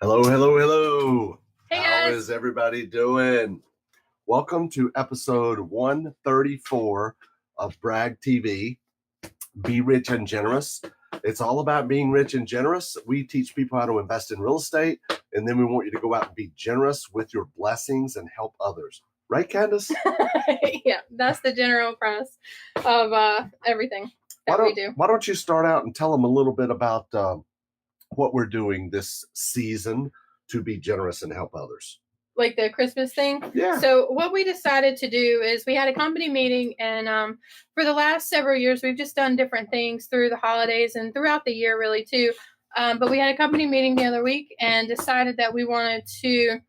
Hello, hello, hello. Hey How guys. is everybody doing? Welcome to episode 134 of Brag TV, Be Rich and Generous. It's all about being rich and generous. We teach people how to invest in real estate, and then we want you to go out and be generous with your blessings and help others. Right, Kandas? Yeah, that's the general premise of everything that we do. Why don't you start out and tell them a little bit about what we're doing this season to be generous and help others? Like the Christmas thing. Yeah. So what we decided to do is we had a company meeting, and for the last several years, we've just done different things through the holidays and throughout the year, really too. But we had a company meeting the other week and decided that we wanted to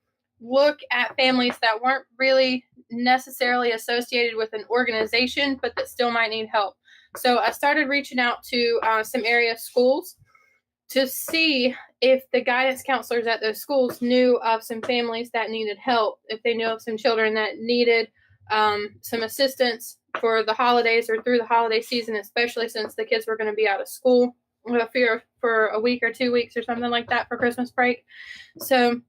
look at families that weren't really necessarily associated with an organization, but that still might need help. So I started reaching out to some area schools to see if the guidance counselors at those schools knew of some families that needed help, if they knew of some children that needed some assistance for the holidays or through the holiday season, especially since the kids were going to be out of school for a week or 2 weeks or something like that for Christmas break. So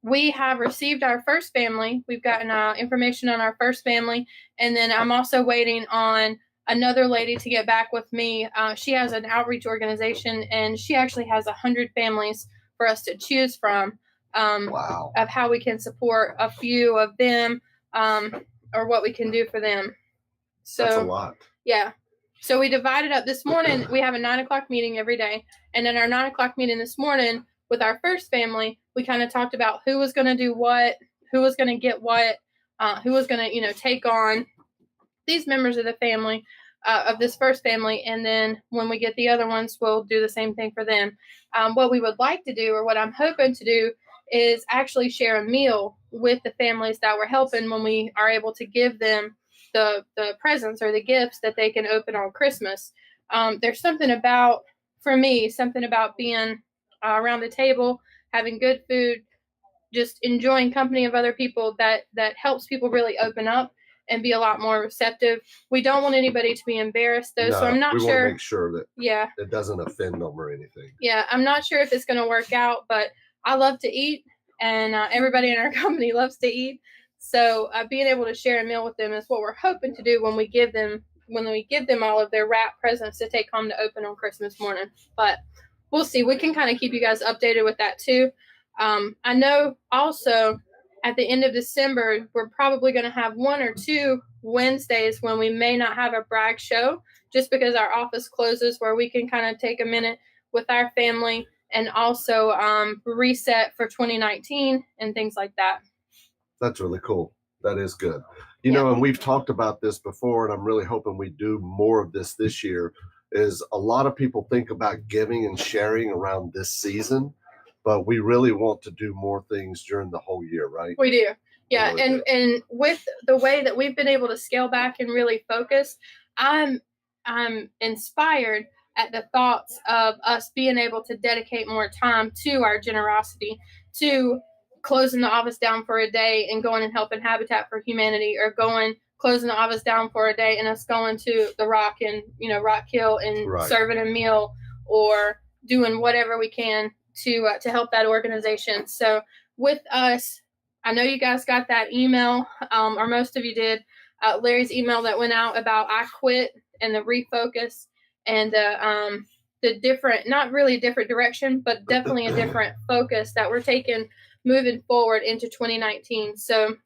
we have received our first family. We've gotten information on our first family, and then I'm also waiting on another lady to get back with me. She has an outreach organization, and she actually has 100 families for us to choose from Wow. of how we can support a few of them or what we can do for them. So that's a lot. Yeah. So we divided up this morning. We have a 9 o'clock meeting every day. And in our 9 o'clock meeting this morning with our first family, we kind of talked about who was going to do what, who was going to get what, who was going to, take on these members of the family, of this first family, and then when we get the other ones, we'll do the same thing for them. What we would like to do, or what I'm hoping to do, is actually share a meal with the families that we're helping when we are able to give them the presents or the gifts that they can open on Christmas. There's something about being around the table, having good food, just enjoying company of other people that helps people really open up and be a lot more receptive. We don't want anybody to be embarrassed, though, so I'm not sure. We want to make sure that Yeah, it doesn't offend them or anything. Yeah, I'm not sure if it's going to work out, but I love to eat, and everybody in our company loves to eat. So being able to share a meal with them is what we're hoping to do when we give them all of their wrap presents to take home to open on Christmas morning. But we'll see. We can kind of keep you guys updated with that too. I know also at the end of December, we're probably going to have 1 or 2 Wednesdays when we may not have a brag show, just because our office closes, where we can kind of take a minute with our family and also reset for 2019 and things like that. That's really cool. That is good. You know, and we've talked about this before, and I'm really hoping we do more of this year, is a lot of people think about giving and sharing around this season, but we really want to do more things during the whole year, right? We do. Yeah, Really and with the way that we've been able to scale back and really focus, I'm inspired at the thoughts of us being able to dedicate more time to our generosity, to closing the office down for a day and going and helping Habitat for Humanity, or closing the office down for a day and us going to the Rock and Rock Hill and serving a meal, or doing whatever we can to help that organization. So with us, I know you guys got that email, or most of you did, Larry's email that went out about I quit and the refocus and the different, not really a different direction, but definitely a different focus that we're taking moving forward into 2019. So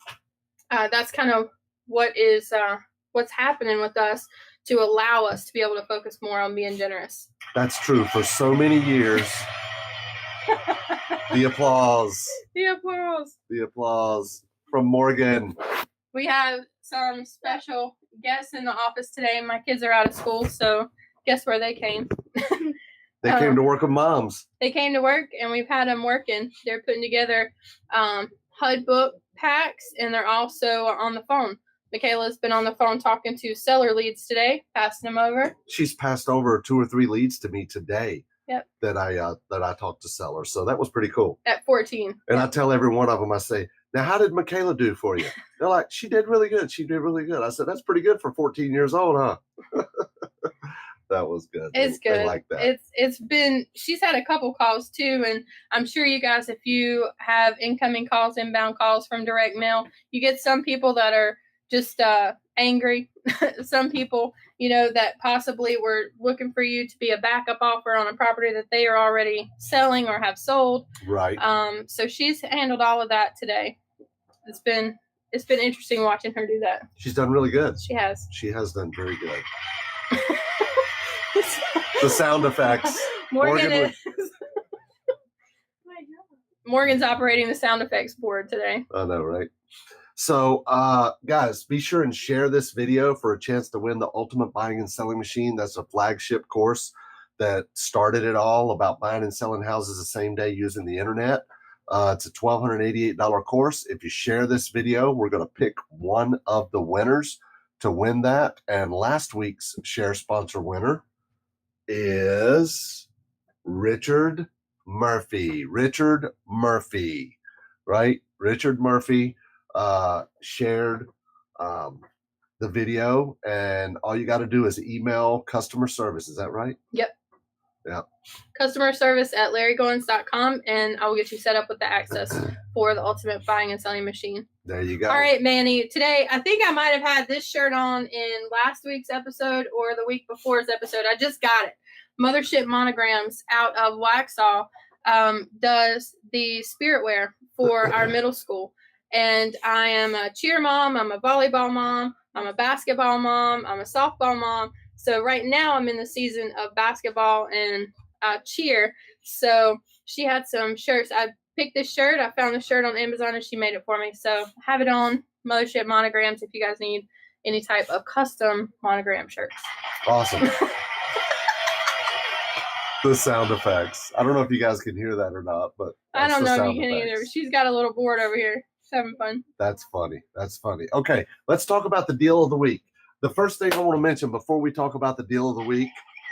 that's kind of what's happening with us to allow us to be able to focus more on being generous. That's true. For so many years. The applause. The applause. The applause from Morgan. We have some special guests in the office today. My kids are out of school, so guess where they came? They came to work with moms. They came to work, and we've had them working. They're putting together HUD book packs, and they're also on the phone. Michaela's been on the phone talking to seller leads today, passing them over. She's passed over 2 or 3 leads to me today. Yep. That I talked to sellers. So that was pretty cool. At 14. And I tell every one of them, I say, now, how did Michaela do for you? They're like, she did really good. She did really good. I said, that's pretty good for 14 years old, huh? That was good. It's They good. like that. She's had a couple calls too, and I'm sure you guys, if you have incoming calls, inbound calls from direct mail, you get some people that are just angry. Some people, that possibly were looking for you to be a backup offer on a property that they are already selling or have sold. Right. So she's handled all of that today. It's been interesting watching her do that. She's done really good. She has. She has done very good. The sound effects. Morgan's operating the sound effects board today. I know, right? So, guys, be sure and share this video for a chance to win the Ultimate Buying and Selling Machine. That's a flagship course that started it all about buying and selling houses the same day using the internet. It's a $1,288 course. If you share this video, we're going to pick one of the winners to win that. And last week's share sponsor winner is Richard Murphy. Richard Murphy, right? Richard Murphy shared the video, and all you got to do is email customer service. Is that right? Yep. Yeah. Customer service at larrygoins.com, and I will get you set up with the access for the Ultimate Buying and Selling Machine. There you go. All right, Manny. Today, I think I might have had this shirt on in last week's episode or the week before's episode. I just got it. Mothership Monograms out of Waxhaw does the spirit wear for our middle school. And I am a cheer mom. I'm a volleyball mom. I'm a basketball mom. I'm a softball mom. So right now I'm in the season of basketball and cheer. So she had some shirts. I picked this shirt. I found the shirt on Amazon and she made it for me. So have it on Mothership Monograms if you guys need any type of custom monogram shirts. Awesome. The sound effects. I don't know if you guys can hear that or not, but I don't know if you can either. She's got a little board over here. She's having fun. That's funny. That's funny. Okay, let's talk about the deal of the week. The first thing I want to mention before we talk about the deal of the week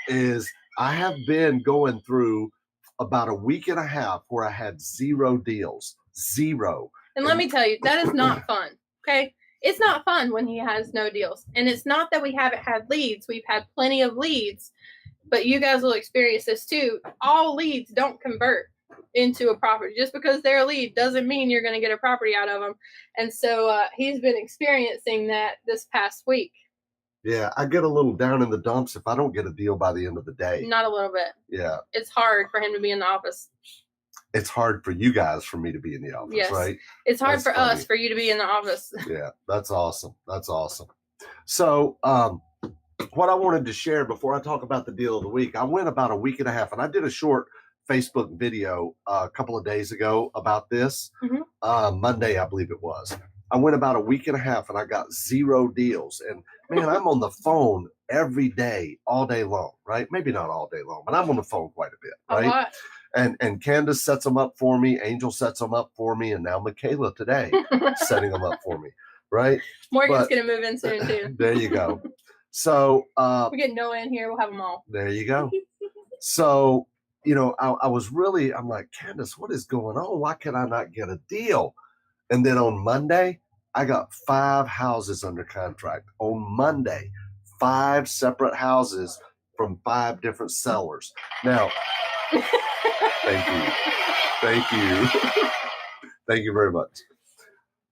is I have been going through about a week and a half where I had 0 deals. 0. And let me tell you, that is not fun. Okay? It's not fun when he has no deals. And it's not that we haven't had leads. We've had plenty of leads. But you guys will experience this too. All leads don't convert into a property. Just because they're a lead doesn't mean you're going to get a property out of them. And so he's been experiencing that this past week. Yeah, I get a little down in the dumps if I don't get a deal by the end of the day. Not a little bit. Yeah. It's hard for him to be in the office. It's hard for you guys for me to be in the office, yes. Right? It's hard for us for you to be in the office. Yeah, that's awesome. That's awesome. So, what I wanted to share before I talk about the deal of the week, I went about a week and a half, and I did a short Facebook video a couple of days ago about this. Monday, I believe it was. I went about a week and a half, and I got 0 deals. And man, I'm on the phone every day, all day long, right? Maybe not all day long, but I'm on the phone quite a bit, right? A lot. And Kandas sets them up for me. Angel sets them up for me, and now Michaela today setting them up for me, right? Morgan's going to move in soon too. There you go. So we're getting Noah in here. We'll have them all. There you go. So, I'm like, Kandas, what is going on? Why can I not get a deal? And then on Monday, I got 5 houses under contract. On Monday, 5 separate houses from 5 different sellers. Now, thank you. Thank you. Thank you very much.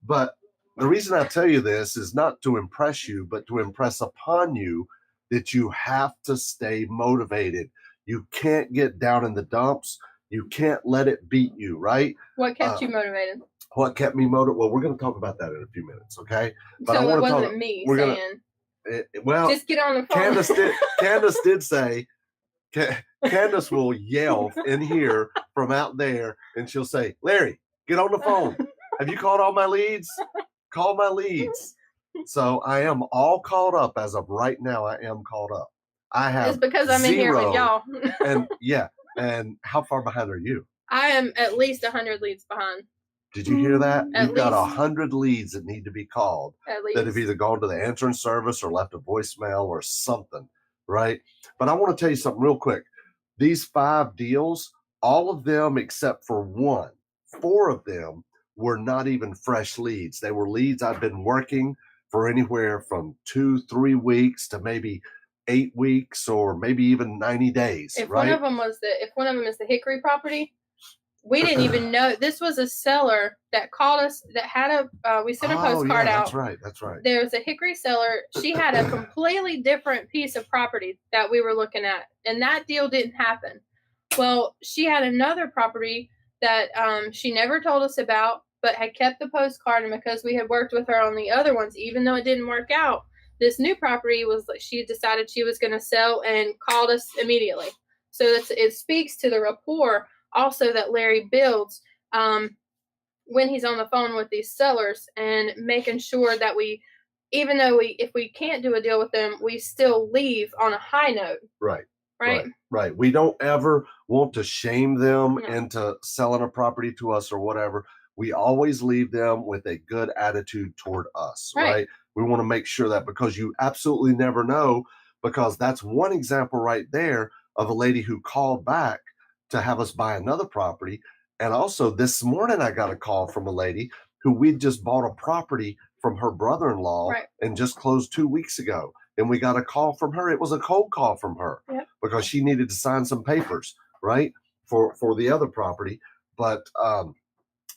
But the reason I tell you this is not to impress you, but to impress upon you that you have to stay motivated. You can't get down in the dumps. You can't let it beat you, right? What kept you motivated? What kept me motivated? Well, we're going to talk about that in a few minutes, okay? But so it wasn't me saying, just get on the phone. Kandas did say, Kandas will yell in here from out there, and she'll say, Larry, get on the phone. Have you called all my leads? Call my leads. So I am all called up as of right now. I am called up. I have It's because I'm 0, in here with y'all. And yeah. And how far behind are you? I am at least 100 leads behind. Did you hear that? At You've got 100 leads that need to be called. At least. That have either gone to the answering service or left a voicemail or something, right? But I want to tell you something real quick. These 5 deals, all of them except for 1, 4 of them were not even fresh leads. They were leads I've been working for anywhere from 2-3 weeks to maybe 8 weeks or maybe even 90 days. If right? one of them is the Hickory property, we didn't even know this was a seller that called us that had we sent a postcard out. That's right. There's a Hickory seller. She had a completely different piece of property that we were looking at, and that deal didn't happen. Well, she had another property that she never told us about, but had kept the postcard, and because we had worked with her on the other ones, even though it didn't work out, this new property she decided she was going to sell and called us immediately. So it speaks to the rapport also that Larry builds when he's on the phone with these sellers, and making sure that even though if we can't do a deal with them, we still leave on a high note. Right. We don't ever want to shame them into selling a property to us or whatever. We always leave them with a good attitude toward us, right? We want to make sure that, because you absolutely never know, because that's one example right there of a lady who called back to have us buy another property. And also this morning I got a call from a lady who we'd just bought a property from her brother-in-law and just closed 2 weeks ago. And we got a call from her. It was a cold call from her because she needed to sign some papers, right, for the other property. But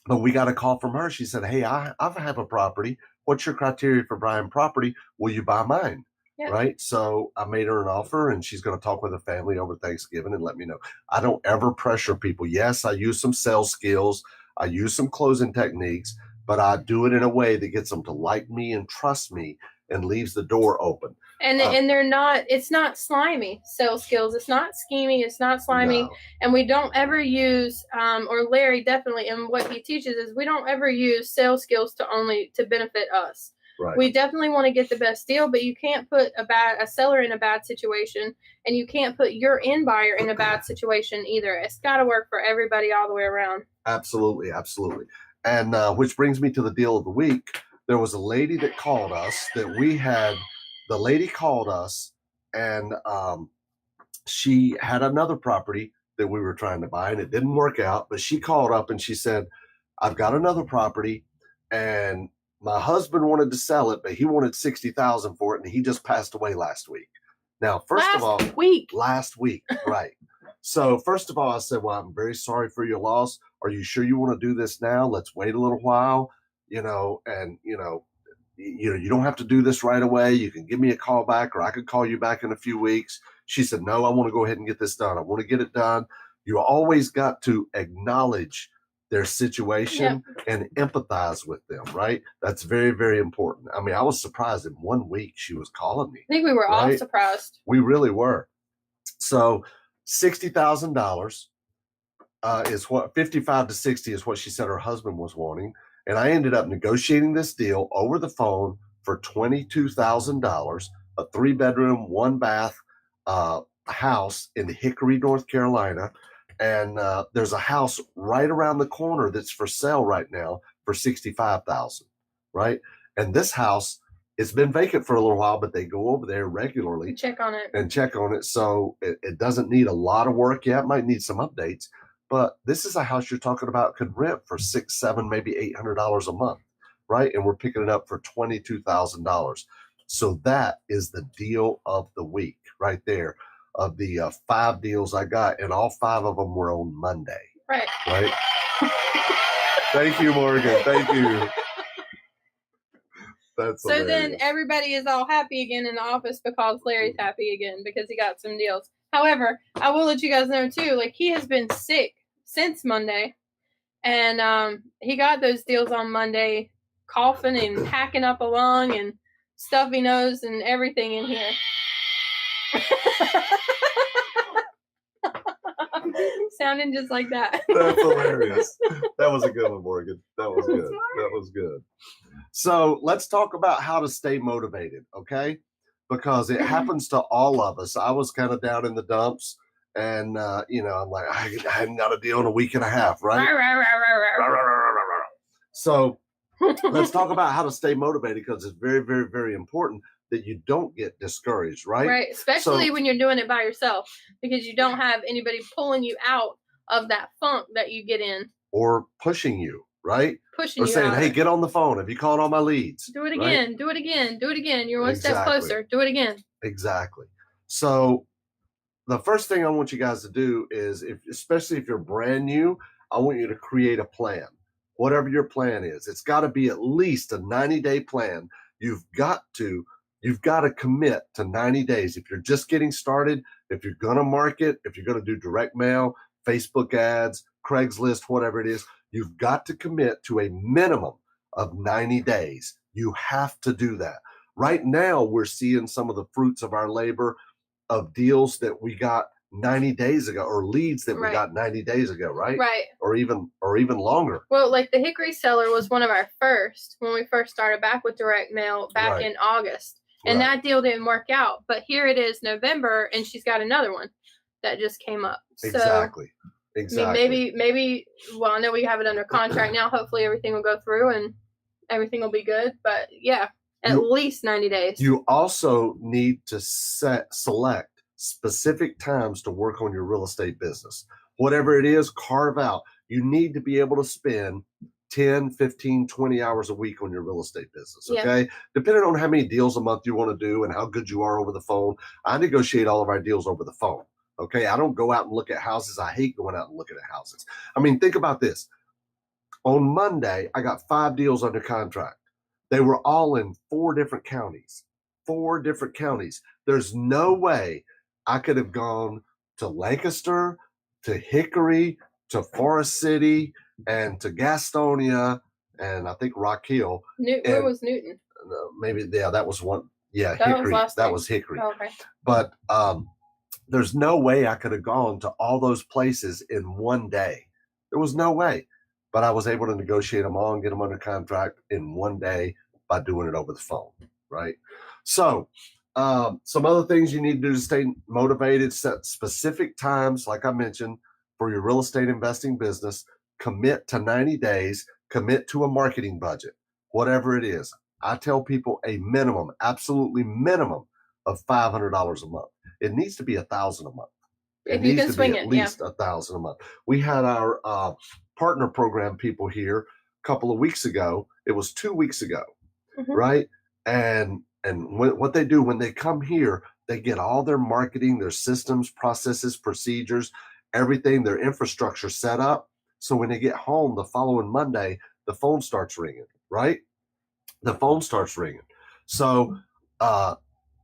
we got a call from her. She said, "Hey, I have a property. What's your criteria for buying property? Will you buy mine?" Right. So I made her an offer, and she's going to talk with the family over Thanksgiving and let me know. I don't ever pressure people. Yes, I use some sales skills. I use some closing techniques, but I do it in a way that gets them to like me and trust me and leaves the door open. And it's not slimy sales skills. It's not scheming. It's not slimy. No. And we don't ever use, or Larry definitely, and what he teaches is we don't ever use sales skills to benefit us. Right. We definitely want to get the best deal, but you can't put a seller in a bad situation, and you can't put your end buyer in a bad situation either. It's got to work for everybody all the way around. Absolutely. And which brings me to the deal of the week. There was a lady that called us the lady called us, and she had another property that we were trying to buy, and it didn't work out. But she called up and she said, "I've got another property, and my husband wanted to sell it, but he wanted $60,000 for it, and he just passed away last week." Now, last week, right? So first of all, I said, "Well, I'm very sorry for your loss. Are you sure you want to do this now? Let's wait a little while, you don't have to do this right away. You can give me a call back, or I could call you back in a few weeks." She said, "No, I want to go ahead and get this done. I want to get it done." You always got to acknowledge their situation and empathize with them, right? That's very, very important. I mean, I was surprised in 1 week she was calling me. I think we were all surprised. We really were. So $60,000 is what 55 to 60 is what she said her husband was wanting. And I ended up negotiating this deal over the phone for $22,000, a 3-bedroom, 1-bath house in Hickory, North Carolina. And there's a house right around the corner that's for sale right now for $65,000, right? And this house, it's been vacant for a little while, but they go over there regularly check on it. So it doesn't need a lot of work yet. Might need some updates. But this is a house you're talking about could rent for $600, $700, maybe $800 a month, right? And we're picking it up for $22,000. So that is the deal of the week right there, of the 5 deals I got, and all 5 of them were on Monday. Right. Thank you, Morgan. Thank you. That's so hilarious. Then everybody is all happy again in the office because Larry's happy again because he got some deals. However, I will let you guys know too, like he has been sick since Monday, and he got those deals on Monday, coughing and hacking up a lung and stuffy nose and everything in here. Sounding just like that. That's hilarious. That was a good one, Morgan. That was good. So let's talk about how to stay motivated, okay? Because it happens to all of us. I was kind of down in the dumps, and I'm like, I hadn't got a deal in a week and a half, right? So let's talk about how to stay motivated, because it's very, very, very important that you don't get discouraged, right? Right, especially when you're doing it by yourself, because you don't have anybody pulling you out of that funk that you get in. Or pushing you, right? Pushing or you saying, out. "Hey, get on the phone. Have you called all my leads? Do it again. Right? Do it again. Do it again. You're one step closer. Do it again." Exactly. So the first thing I want you guys to do is, especially if you're brand new, I want you to create a plan. Whatever your plan is, it's got to be at least a 90-day plan. You've got to commit to 90 days. If you're just getting started, if you're going to market, if you're going to do direct mail, Facebook ads, Craigslist, whatever it is, you've got to commit to a minimum of 90 days. You have to do that. Right now, we're seeing some of the fruits of our labor of deals that we got 90 days ago, or leads that we got 90 days ago, right? Right. Or even longer. Well, like the Hickory seller was one of our first when we first started back with direct mail back in August. And that deal didn't work out. But here it is November, and she's got another one that just came up. Exactly. I mean, maybe, well, I know we have it under contract now. Hopefully everything will go through and everything will be good. But yeah, at least 90 days. You also need to select specific times to work on your real estate business. Whatever it is, carve out. You need to be able to spend 10, 15, 20 hours a week on your real estate business, okay? Depending on how many deals a month you want to do and how good you are over the phone. I negotiate all of our deals over the phone, okay? I don't go out and look at houses. I hate going out and looking at houses. I mean, think about this. On Monday, I got 5 deals under contract. They were all in 4 different counties. 4 different counties. There's no way I could have gone to Lancaster, to Hickory, to Forest City, and to Gastonia, and I think Rock Hill. Where was Newton? Maybe, yeah, that was one. Yeah, that Hickory. Was that was Hickory. Oh, okay. But there's no way I could have gone to all those places in one day. There was no way. But I was able to negotiate them all and get them under contract in one day by doing it over the phone, right? So some other things you need to do to stay motivated: set specific times, like I mentioned, for your real estate investing business. Commit to 90 days, commit to a marketing budget, whatever it is. I tell people a minimum, absolutely minimum of $500 a month. It needs to be $1,000 a month. If you can swing it, at least $1,000 a month. We had our partner program people here a couple of weeks ago. It was 2 weeks ago, right? And what they do when they come here, they get all their marketing, their systems, processes, procedures, everything, their infrastructure set up. So when they get home the following Monday, the phone starts ringing, right? The phone starts ringing. So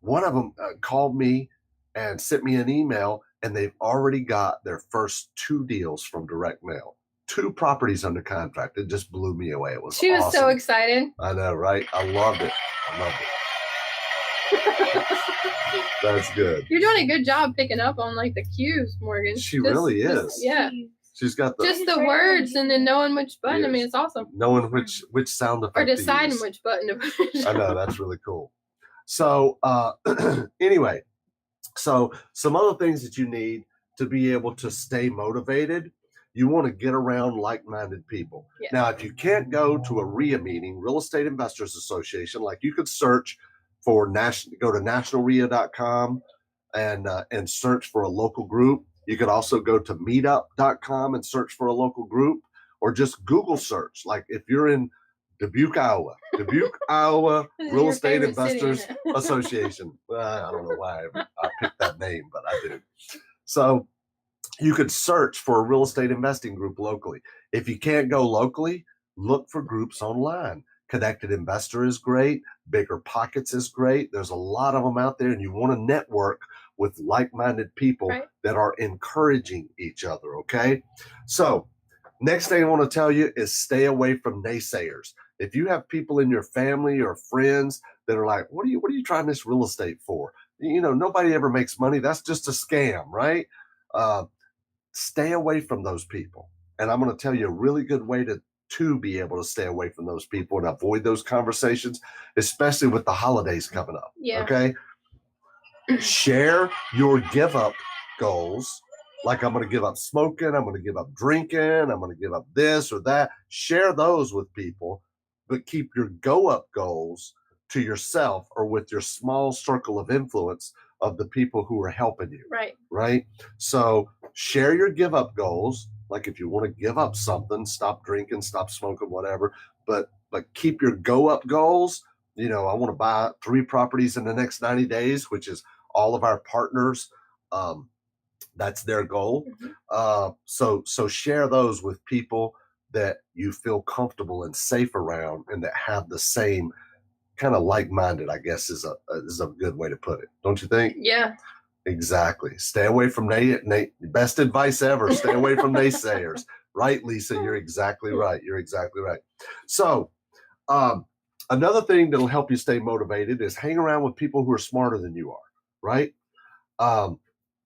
one of them called me and sent me an email, and they've already got their first 2 deals from direct mail. 2 properties under contract. It just blew me away. It was She was awesome. so excited. I know, right? I loved it. That's good. You're doing a good job picking up on like the cues, Morgan. She really is. Yeah. She's got just the words and then knowing which button. I mean, it's awesome. Knowing which sound effect or deciding which button to push. I know, that's really cool. So anyway, so some other things that you need to be able to stay motivated. You want to get around like-minded people. Yeah. Now, if you can't go to a RIA meeting, Real Estate Investors Association, like you could search for go to nationalria.com and search for a local group. You could also go to meetup.com and search for a local group, or just Google search. Like if you're in Dubuque, Iowa, Real Estate Investors Association. I don't know why I picked that name, but I do. So you could search for a real estate investing group locally. If you can't go locally, look for groups online. Connected Investor is great. Bigger Pockets is great. There's a lot of them out there, and you want to network with like-minded people that are encouraging each other, okay? So next thing I want to tell you is stay away from naysayers. If you have people in your family or friends that are like, what are you trying this real estate for? You know, nobody ever makes money. That's just a scam, right? Stay away from those people. And I'm going to tell you a really good way to be able to stay away from those people and avoid those conversations, especially with the holidays coming up. Yeah. Okay. Share your give up goals. Like, I'm going to give up smoking. I'm going to give up drinking. I'm going to give up this or that. Share those with people, but keep your go up goals to yourself or with your small circle of influence of the people who are helping you. Right. So share your give up goals. Like if you want to give up something, stop drinking, stop smoking, whatever, but keep your go up goals. You know, I want to buy 3 properties in the next 90 days, which is all of our partners. That's their goal. So share those with people that you feel comfortable and safe around, and that have the same kind of like-minded, I guess is a good way to put it. Don't you think? Yeah. Exactly. Stay away from best advice ever. Stay away from naysayers. Right, Lisa? You're exactly right. You're exactly right. So, another thing that'll help you stay motivated is hang around with people who are smarter than you are. Right?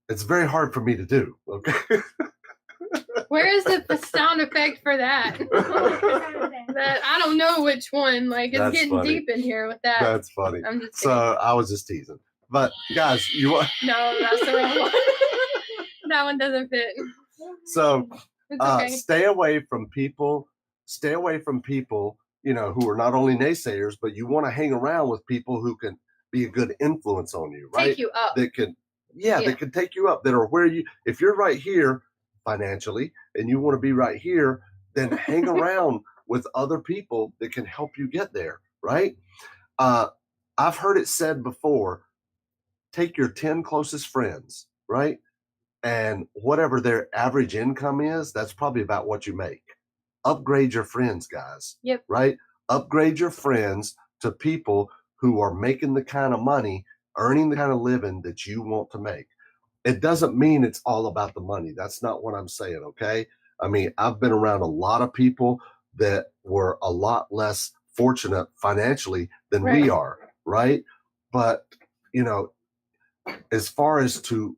It's very hard for me to do. Okay. Where is the sound effect for that? That I don't know which one. Like, it's That's getting funny. deep in here with that. That's funny. I'm just So I was just teasing. But guys, no, that's the wrong one. That one doesn't fit. So It's okay. stay away from people, who are not only naysayers, but you want to hang around with people who can be a good influence on you, right? Take you up. That can take you up, that are where if you're right here financially and you want to be right here, then hang around with other people that can help you get there, right? I've heard it said before, take your 10 closest friends, right? And whatever their average income is, that's probably about what you make. Upgrade your friends, guys. Yep. Right? Upgrade your friends to people who are making the kind of money, earning the kind of living that you want to make. It doesn't mean it's all about the money. That's not what I'm saying, okay? I mean, I've been around a lot of people that were a lot less fortunate financially than we are, right? But, as far as to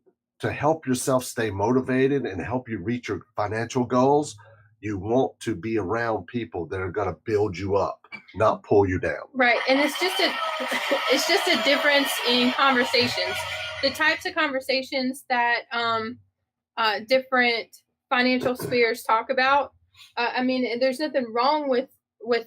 help yourself stay motivated and help you reach your financial goals, you want to be around people that are going to build you up, not pull you down. Right. And it's just a difference in conversations. The types of conversations that different financial spheres talk about. I mean, there's nothing wrong with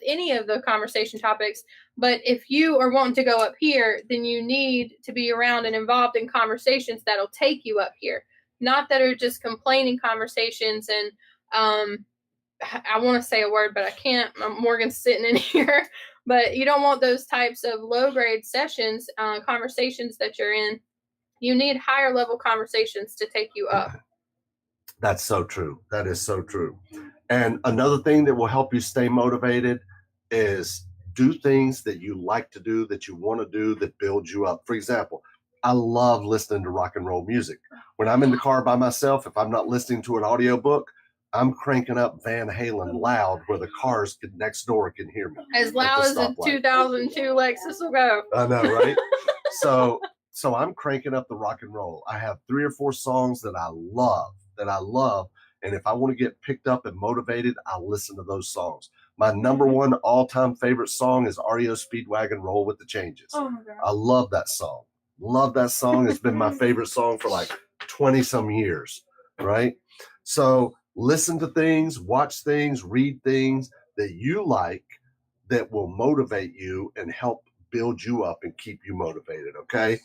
any of the conversation topics, but if you are wanting to go up here, then you need to be around and involved in conversations that'll take you up here, not that are just complaining conversations. And I want to say a word, but I can't. Morgan's sitting in here, but you don't want those types of low grade sessions, conversations that you're in. You need higher level conversations to take you up. That's so true. That is so true. And another thing that will help you stay motivated is do things that you like to do, that you want to do, that build you up. For example, I love listening to rock and roll music. When I'm in the car by myself, if I'm not listening to an audiobook, I'm cranking up Van Halen loud where the cars next door can hear me. As loud as a 2002 Lexus will go. I know, right? So I'm cranking up the rock and roll. I have 3 or 4 songs that I love. And if I want to get picked up and motivated, I'll listen to those songs. My number one all-time favorite song is REO Speedwagon Roll with the Changes. Oh my God. I love that song. Love that song. It's been my favorite song for like 20 some years, right? So listen to things, watch things, read things that you like that will motivate you and help build you up and keep you motivated, okay?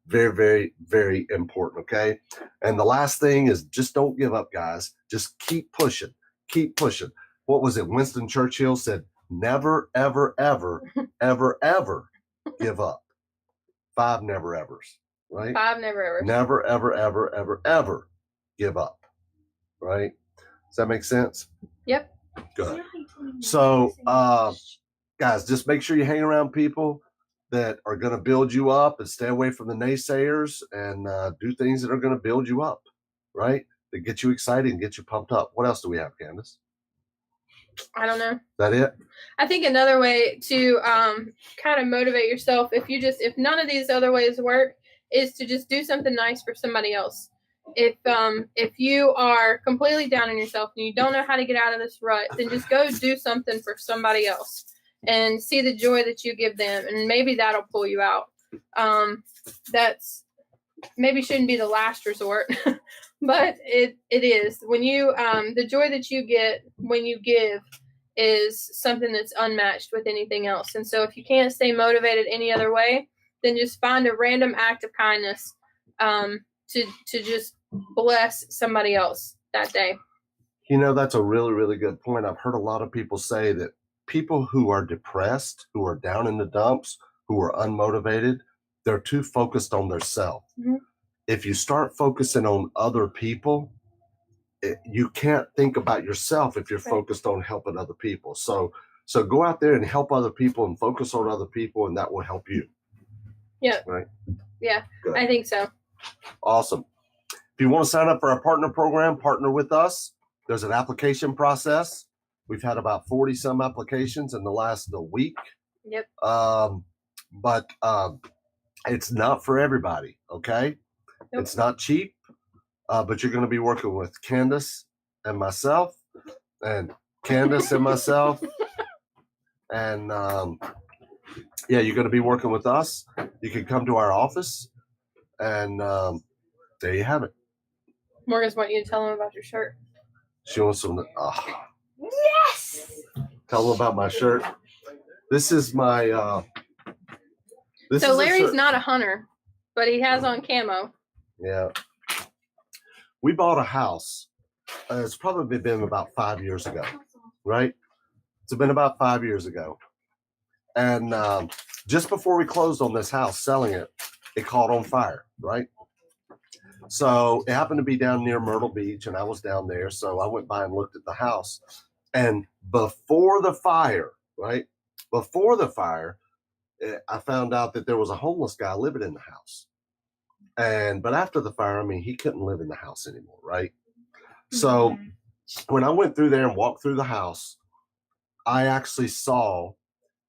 Very, very, very important, okay? And the last thing is just don't give up, guys. Just keep pushing. Keep pushing. What was it? Winston Churchill said, never, ever, ever, ever, ever give up. 5 never evers, right? 5 never evers. Never, ever, ever, ever, ever give up, right? Does that make sense? Yep. Good. So, guys, just make sure you hang around people that are going to build you up, and stay away from the naysayers, and do things that are going to build you up, right? That get you excited and get you pumped up. What else do we have, Kandas? I don't know. Is that it? I think another way to kind of motivate yourself, if none of these other ways work, is to just do something nice for somebody else. If you are completely down on yourself and you don't know how to get out of this rut, then just go do something for somebody else and see the joy that you give them, and maybe that'll pull you out. That's maybe shouldn't be the last resort, but it is. When you the joy that you get when you give is something that's unmatched with anything else. And so if you can't stay motivated any other way, then just find a random act of kindness to just bless somebody else that day. That's a really, really good point. I've heard a lot of people say that people who are depressed, who are down in the dumps, who are unmotivated, they're too focused on themselves. Mhm. If you start focusing on other people, you can't think about yourself if you're Right. focused on helping other people. So go out there and help other people and focus on other people, and that will help you. Yeah. Right. Yeah. Good. I think so. Awesome. If you want to sign up for our partner program, partner with us. There's an application process. We've had about 40 some applications in the last week. Yep. But it's not for everybody. Okay. Nope. It's not cheap. But you're going to be working with Kandas and myself, and Kandas and myself. And yeah, you're going to be working with us. You can come to our office, and there you have it. Morgan's want you to tell him about your shirt. She wants some. Yes. Tell them about my shirt. This is my. So Larry's not a hunter, but he has on camo. Yeah. We bought a house. It's probably been about 5 years ago, right? It's been about 5 years ago. And just before we closed on this house, selling it, it caught on fire, right? So it happened to be down near Myrtle Beach, and I was down there. So I went by and looked at the house. And before the fire, right? Before the fire, I found out that there was a homeless guy living in the house. But after the fire, I mean, he couldn't live in the house anymore, right? So when I went through there and walked through the house, I actually saw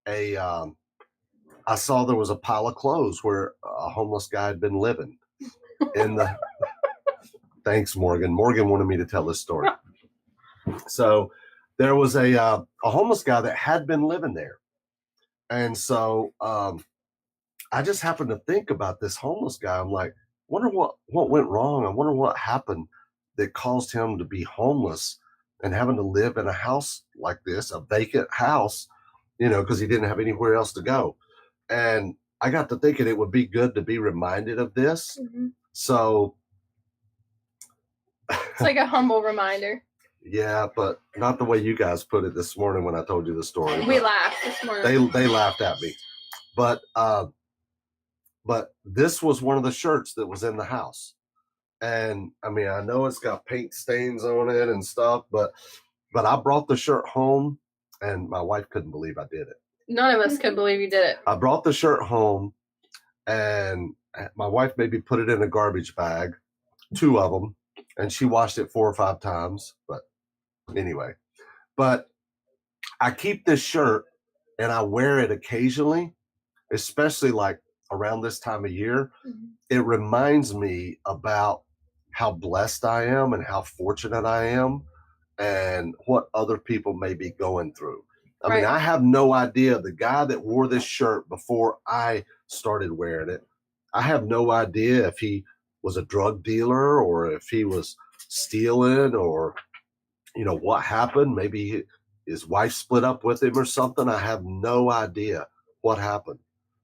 I saw there was a pile of clothes where a homeless guy had been living in the. Thanks, Morgan. Morgan wanted me to tell this story. So there was a homeless guy that had been living there. And so I just happened to think about this homeless guy. I'm like, wonder what went wrong. I wonder what happened that caused him to be homeless and having to live in a house like this, a vacant house, because he didn't have anywhere else to go. And I got to thinking it would be good to be reminded of this. Mm-hmm. So it's like a humble reminder. Yeah, but not the way you guys put it this morning when I told you the story. We laughed this morning. They laughed at me. But this was one of the shirts that was in the house. And I mean, I know it's got paint stains on it and stuff, but I brought the shirt home, and my wife couldn't believe I did it. None of us could believe you did it. I brought the shirt home, and my wife made me put it in a garbage bag, 2 of them, and she washed it 4 or 5 times. But anyway, I keep this shirt and I wear it occasionally, especially like around this time of year. Mm-hmm. It reminds me about how blessed I am and how fortunate I am and what other people may be going through. I mean, I have no idea. The guy that wore this shirt before I started wearing it, I have no idea if he was a drug dealer or if he was stealing or, what happened. Maybe his wife split up with him or something. I have no idea what happened.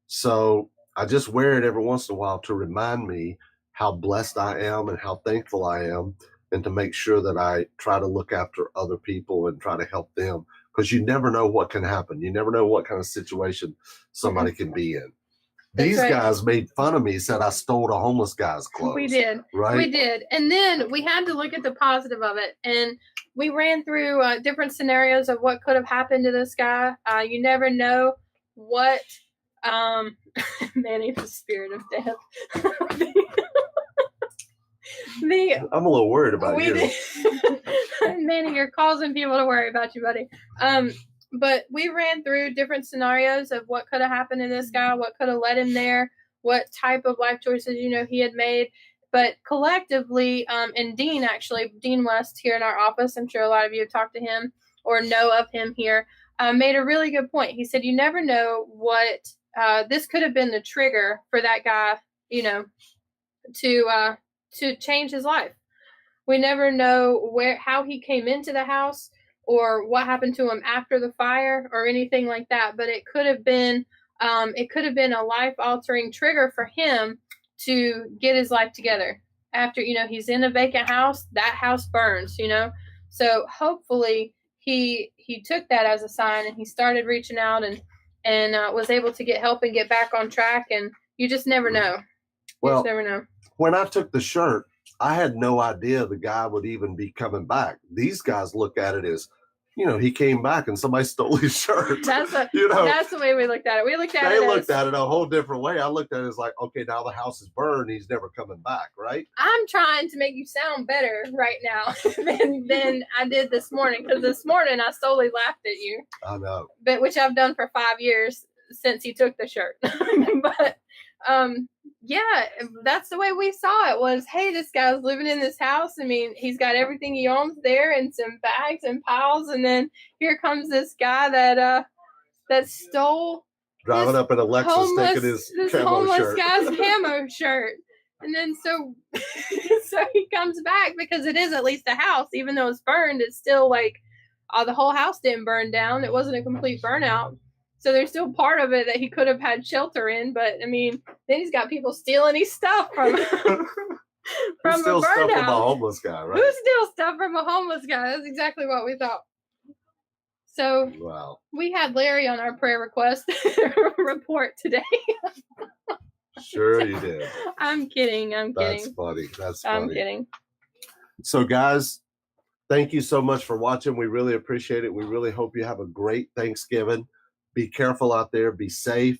So I just wear it every once in a while to remind me how blessed I am and how thankful I am, and to make sure that I try to look after other people and try to help them, because you never know what can happen. You never know what kind of situation somebody can be in. These guys made fun of me, said I stole a homeless guy's clothes. We did. Right? We did. And then we had to look at the positive of it. And we ran through different scenarios of what could have happened to this guy. You never know what, Manny, the spirit of death. I'm a little worried about you. Manny, you're causing people to worry about you, buddy. But we ran through different scenarios of what could have happened to this guy, what could have led him there, what type of life choices, he had made. But collectively, and Dean West here in our office, I'm sure a lot of you have talked to him or know of him here, made a really good point. He said, you never know what, this could have been the trigger for that guy, to change his life. We never know how he came into the house or what happened to him after the fire or anything like that. But it could have been a life-altering trigger for him to get his life together. After, he's in a vacant house, that house burns, So hopefully he took that as a sign and he started reaching out and was able to get help and get back on track and, you just never know. You Well, just never know. when I took the shirt, I had no idea the guy would even be coming back. These guys look at it as, he came back and somebody stole his shirt. That's the way we looked at it. We looked at it. They looked at it a whole different way. I looked at it as like, okay, now the house is burned. He's never coming back, right? I'm trying to make you sound better right now than I did this morning, because this morning I solely laughed at you. I know. But which I've done for 5 years since he took the shirt. But yeah, that's the way we saw it. Was, hey, this guy's living in this house. I mean, he's got everything he owns there and some bags and piles, and then here comes this guy that stole driving up in a Lexus taking his homeless shirt. guy's camo shirt. And then so he comes back, because it is at least a house, even though it's burned. It's still like, the whole house didn't burn down. It wasn't a complete burnout. So there's still part of it that he could have had shelter in. But I mean, then he's got people stealing his stuff from a stuff from a burnout. homeless guy, right? Who steals stuff from a homeless guy? That's exactly what we thought. So wow. We had Larry on our prayer request report today. Sure you did. I'm kidding. That's funny. I'm kidding. So guys, thank you so much for watching. We really appreciate it. We really hope you have a great Thanksgiving. Be careful out there. Be safe.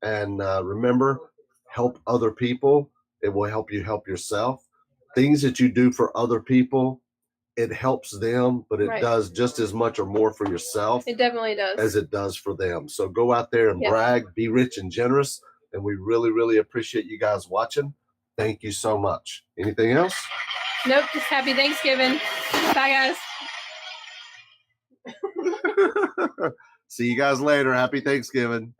And remember, help other people. It will help you help yourself. Things that you do for other people, it helps them, but it does just as much or more for yourself. It definitely does. As it does for them. So go out there and brag, be rich and generous. And we really, really appreciate you guys watching. Thank you so much. Anything else? Nope. Just happy Thanksgiving. Bye, guys. See you guys later. Happy Thanksgiving.